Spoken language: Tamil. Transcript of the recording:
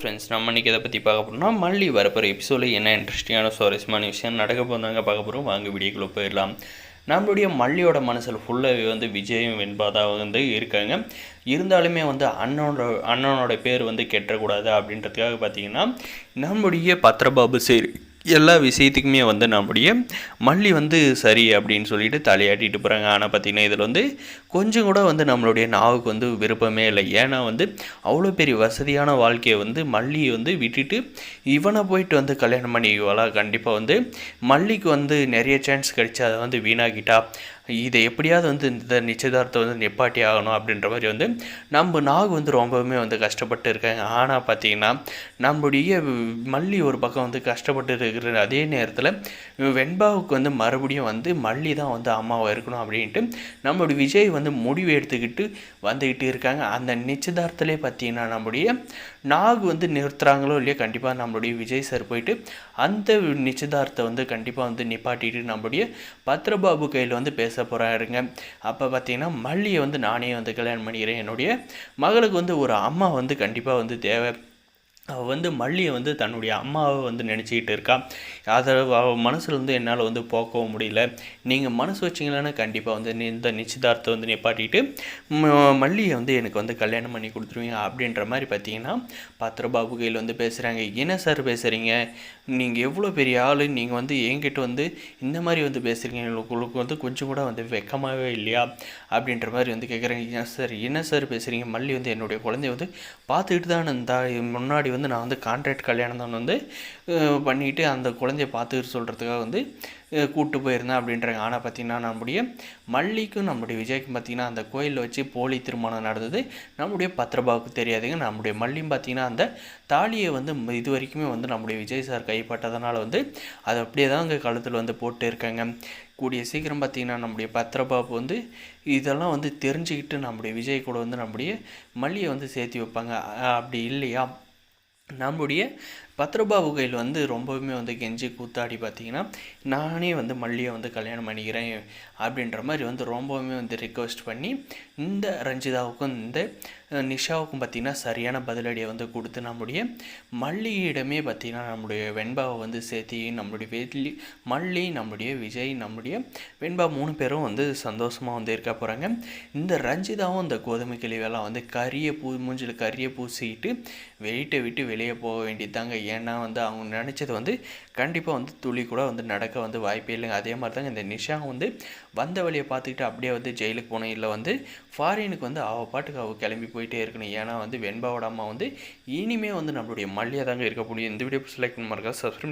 ஃப்ரெண்ட்ஸ் நம்ம இன்றைக்கி எதை பற்றி பார்க்க போகிறோம்னா மல்லி வரப்போகிற எபிசோடில் என்ன இன்ட்ரெஸ்டிங்கான சுவாரஸ்யமான விஷயம் நடக்க போதாங்க பார்க்க போகிறோம். வாங்க வீடியோக்குள்ளே போயிடலாம். நம்மளுடைய மல்லியோட மனசில் ஃபுல்லாகவே விஜயும் வெண்பாதாக இருக்காங்க. இருந்தாலுமே அண்ணனோட பேர் கெட்டக்கூடாது அப்படின்றதுக்காக பார்த்திங்கன்னா நம்முடைய பத்ரபாபு சரி எல்லா விஷயத்துக்குமே நம்முடைய மல்லி சரி அப்படின்னு சொல்லிட்டு தலையாட்டிட்டு போகிறாங்க. ஆனால் பார்த்திங்கன்னா இதில் கொஞ்சம் கூட நம்மளுடைய நாவுக்கு விருப்பமே இல்லை. ஏன்னா அவ்வளோ பெரிய வசதியான வாழ்க்கையை மல்லியை விட்டுட்டு இவனை போயிட்டு கல்யாணம் பண்ணிக்குவாளா? கண்டிப்பாக மல்லிக்கு நிறைய சான்ஸ் கிடைச்சி அதை வீணாக்கிட்டா இதை எப்படியாவது இந்த நிச்சயதார்த்தத்தை நிப்பாட்டி ஆகணும் அப்படின்ற மாதிரி நம்ம நாகு ரொம்பவுமே கஷ்டப்பட்டு இருக்காங்க. ஆனால் பார்த்திங்கன்னா நம்முடைய மல்லி ஒரு பக்கம் கஷ்டப்பட்டு இருக்கிற அதே நேரத்தில் வெண்பாவுக்கு மறுபடியும் மல்லி தான் அம்மாவாக இருக்கணும் அப்படின்ட்டு நம்மளுடைய விஜய் முடிவு எடுத்துக்கிட்டு வந்துக்கிட்டு இருக்காங்க. அந்த நிச்சயதார்த்தத்திலே பார்த்திங்கன்னா நம்முடைய நாகு நிறுத்துகிறாங்களோ இல்லையோ கண்டிப்பாக நம்மளுடைய விஜய் சார் போயிட்டு அந்த நிச்சயதார்த்தத்தை கண்டிப்பாக நிப்பாட்டிட்டு நம்மளுடைய பத்ரபாபு கையில் பேச போகிறாருங்க. அப்போ பார்த்தீங்கன்னா மல்லியை நானே கல்யாணம் பண்ணிக்கிறேன், என்னுடைய மகளுக்கு ஒரு அம்மா கண்டிப்பாக தேவை. அவள் மல்லியை தன்னுடைய அம்மாவை நினச்சிக்கிட்டு இருக்கா. அதை அவள் மனசில் என்னால் போக்கவும் முடியல. நீங்கள் மனசு வச்சிங்களேன்னா கண்டிப்பாக இந்த நிச்சயதார்த்தத்தை நிப்பாட்டிட்டு மல்லியை எனக்கு கல்யாணம் பண்ணி கொடுத்துருவீங்க அப்படின்ற மாதிரி பார்த்தீங்கன்னா பத்ரபாபு கையில் பேசுகிறாங்க. என்ன சார் பேசுகிறீங்க? நீங்கள் எவ்வளோ பெரிய ஆள், நீங்கள் என்கிட்ட இந்த மாதிரி பேசுகிறீங்க, உங்களுக்கு கொஞ்சம் கூட வெக்கமாகவே இல்லையா அப்படின்ற மாதிரி கேட்குறேங்க. சார் என்ன சார் பேசுகிறீங்க? மல்லி என்னுடைய குழந்தைய பார்த்துக்கிட்டு தான் இருந்தா. முன்னாடி நான் கான்ட்ராக்ட் கல்யாணம் தான் பண்ணிவிட்டு அந்த குழந்தைய பார்த்துக்கிட்டு சொல்கிறதுக்காக கூப்பிட்டு போயிருந்தேன் அப்படின்றாங்க. ஆனால் பார்த்திங்கன்னா நம்முடைய மல்லிக்கும் நம்முடைய விஜய்க்கும் பார்த்திங்கன்னா அந்த கோயிலில் வச்சு போலி திருமணம் நடந்தது நம்முடைய பத்ரபாவுக்கு தெரியாதுங்க. நம்முடைய மல்லியும் பார்த்திங்கன்னா அந்த தாலியை இது வரைக்குமே நம்முடைய விஜய் சார் கைப்பட்டதனால் அதை அப்படியே தான் அங்கே கழுத்தில் போட்டு இருக்காங்க. கூடிய சீக்கிரம் பார்த்திங்கன்னா நம்முடைய பத்ரபாபு இதெல்லாம் தெரிஞ்சுக்கிட்டு நம்முடைய விஜய் கூட நம்முடைய மல்லியை சேர்த்து வைப்பாங்க. அப்படி இல்லையா நம்முடைய பத்ரபாபு கையில் ரொம்பவுமே கெஞ்சி கூத்தாடி பார்த்திங்கன்னா நானே மல்லியை கல்யாணம் பண்ணிக்கிறேன் அப்படின்ற மாதிரி ரொம்பவுமே ரிக்வெஸ்ட் பண்ணி இந்த ரஞ்சிதாவுக்கும் இந்த நிஷாவுக்கும் பார்த்திங்கன்னா சரியான பதிலடியை கொடுத்து நம்முடைய மல்லியிடமே பார்த்திங்கன்னா நம்முடைய வெண்பாவை சேர்த்தி நம்மளுடைய மல்லி, நம்முடைய விஜய், நம்முடைய வெண்பா 3 பேரும் சந்தோஷமாக இருக்க போகிறாங்க. இந்த ரஞ்சிதாவும் இந்த கோதுமை கிளிவெல்லாம் மூஞ்சில் கரியை பூசிக்கிட்டு வீட்டை விட்டு வெளியே போக வேண்டியதாங்க. ஏன்னா அவங்க நினச்சது கண்டிப்பாக துளி கூட நடக்க வாய்ப்பே இல்லைங்க. அதே மாதிரி தாங்க இந்த நிஷா வந்த வழியை பார்த்துக்கிட்டு அப்படியே ஜெயிலுக்கு போனோம், இல்லை ஃபாரினுக்கு அவள் பாட்டுக்கு அவள் கிளம்பி போயிட்டே இருக்கணும். ஏன்னா வெண்பாவோட அம்மா இனிமே நம்மளுடைய மல்லியாக தாங்க இருக்க முடியும். இந்த வீடியோ செலக்ட் பண்ணுறதுக்காக சப்ஸ்கிரைப்